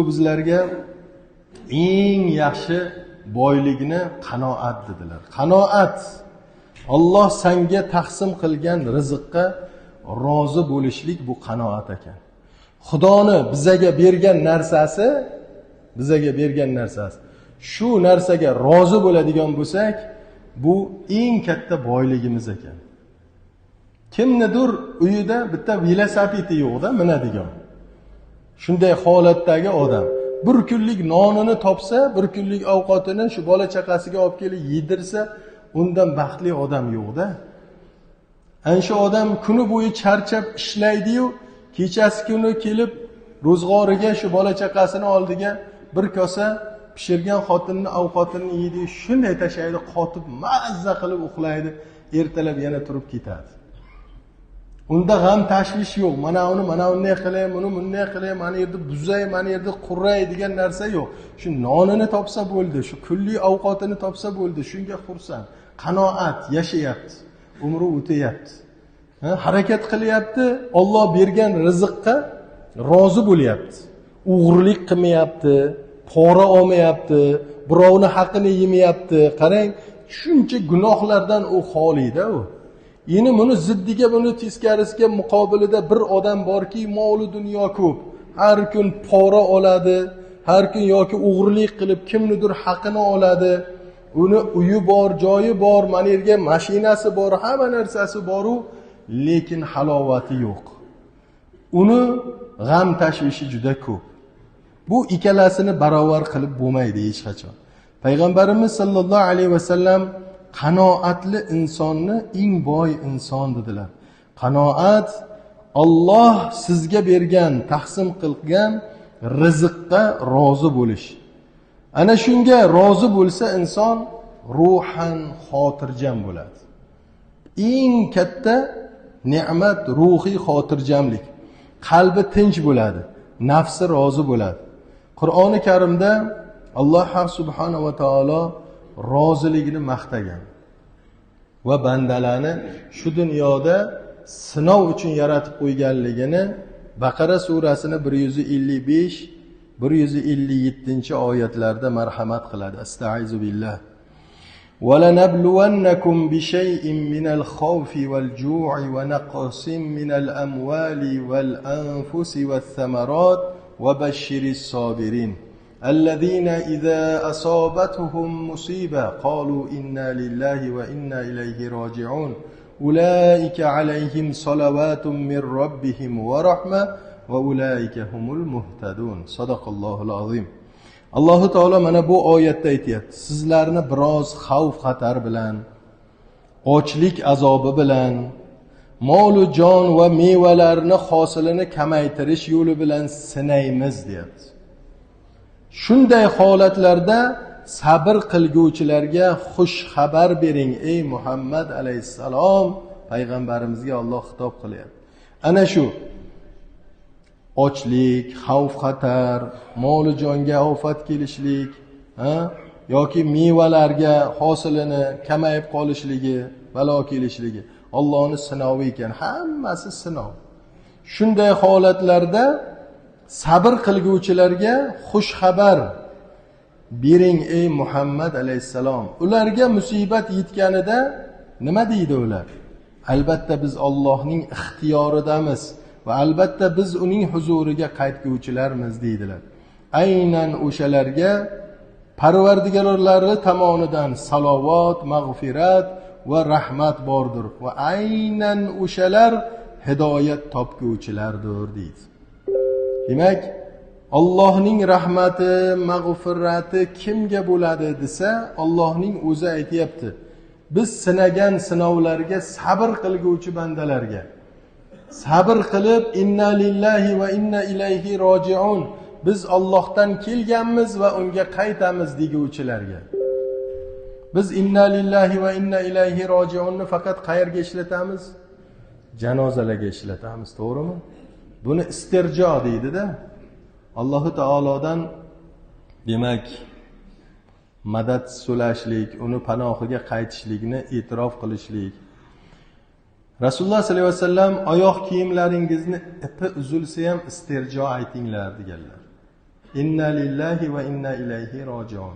bizlarga eng yaxshi boylikni qanoat dedilar. Qanoat Alloh senga taqsim qilgan rizqqa rozi bo'lishlik bu qanoat ekan. Xudoni bizaga bergan narsasi shu narsaga rozi bo'ladigan bo'lsak, bu eng katta boyligimiz ekan. Kimnidir uyida bitta velosipedi yo'qda minadigan. Shunday holatdagi odam bir kunlik nonini topsa, bir kunlik ovqatini shu bola chaqasiga olib kelib yedirsa, undan baxtli odam yo'qda. Ana shu odam kuni bo'yi charchab ishlaydi-yu, kechasi kuni kelib ro'zg'origa shu bola chaqasini oldiga bir kosa pishirgan xotinning ovqatini yeydi, shunday tashlaydi, qotib mazza qilib uxlaydi, ertalab yana turib ketadi. Unda g'am tashvish yo'q. Mana uni bunday qilay, buni bunday qilay, mana yerda buzay, mana yerda qurray degan narsa yo'q. Shu nonini topsa bo'ldi, shu kunlik ovqatini topsa bo'ldi, shunga xursand. Qanoat yashayapti. Umri o'tayapti. Harakat qilyapti, Alloh bergan rizqqa rozi bo'lyapti. O'g'rilik qilmayapti, pora olmayapti, birovning haqqini yemayapti. Qarang, shuncha gunohlardan u xolida u. Yine buni ziddiga, buni teskarisiga muqobilida bir odam borki, moli dunyo ko'p. Har kun pora oladi, har kun yoki o'g'rilik qilib kimnidir haqqini oladi. Uni uyi bor, joyi bor, mana yerga mashinasi bor, hamma narsasi bor, lekin halovati yo'q. Uni g'am tashvishi juda ko'p. Bu ikkalasini barobar qilib bo'lmaydi hech qachon. Payg'ambarimiz sollallohu alayhi vasallam qanoatli insonni eng boy inson dedilar. Qanoat Alloh sizga bergan, taqsim qilgan rizqqa rozi bo'lish. Ana shunga rozi bo'lsa inson ruhan xotirjam bo'ladi. Eng katta ne'mat ruhiy xotirjamlik. Qalbi tinch bo'ladi, nafsi rozi bo'ladi. Qur'oni Karimda Alloh subhanahu va taolo roziligini maqtagan va bandalarni shu dunyoda sinov uchun yaratib qo'yganligini Baqara surasini 155-157 oyatlarda marhamat qiladi. Astag'izu billah. وَلَنَبْلُوَنَّكُمْ بِشَيْءٍ مِنَ الْخَوْفِ وَالْجُوعِ وَنَقْصٍ مِنَ الْأَمْوَالِ وَالْأَنْفُسِ وَالثَّمَرَاتِ وَبَشِّرِ الصَّابِرِينَ الذين إذا أصابتهم مصيبة قالوا إنا لله وإنا إليه راجعون أولئك عليهم صلوات من ربهم ورحمة وأولئك هم المهتدون صدق الله العظيم. Alloh taolo mana bu oyatda aytayapti. Sizlarni biroz xavf xatar bilan, ochlik azobi bilan, mol va jon va mevalarni hosilini kamaytirish yo'li bilan sinaymiz deyapti. Shunday holatlarda sabr qilguvchilarga xush xabar bering ey Muhammad alayhissalom. Payg'ambarimizga Alloh xitob qilyapti. Ana shu ochlik, xavf xatar, mol jonga ofat kelishlik, yoki mevalarga hosilini kamayib qolishligi, balo kelishligi Allohning sinovi ekan. Hammasi sinov. Shunday holatlarda sabr qilguvchilarga xush xabar bering ey Muhammad alayhissalom. Ularga musibat yetganida nima deydi ular? Albatta biz Allohning ixtiyoridamiz va albatta biz uning huzuriga qaytguvchilarmiz deydilar. Aynan o'shalarga Parvardigorlari tomonidan salovat, mag'firat va rahmat bordir va aynan o'shalar hidoyat topguvchilardir deydi. Demak, Allohning rahmati, mag'firati kimga bo'ladi desa, Allohning o'zi aytayapti. Biz sinagan sinovlarga sabr qilguvchi bandalarga, sabr qilib inna lillahi va inna ilayhi roji'un, biz Allohdan kelganmiz va unga qaytamiz deguvchilarga. Biz inna lillahi va inna ilayhi roji'unni faqat qayerga ishlatamiz? Janozalarga ishlatamiz, to'g'rimi? Buni istirjo deydi-da. Alloh taolodan demak madad so'rashlik, uni panohiga qaytishlikni e'tirof qilishlik. Rasululloh sollallohu alayhi vasallam oyoq kiyimlaringizni ipi uzilsa ham istirjo aytinglar deganlar. inna lillahi va inna ilayhi rojiun.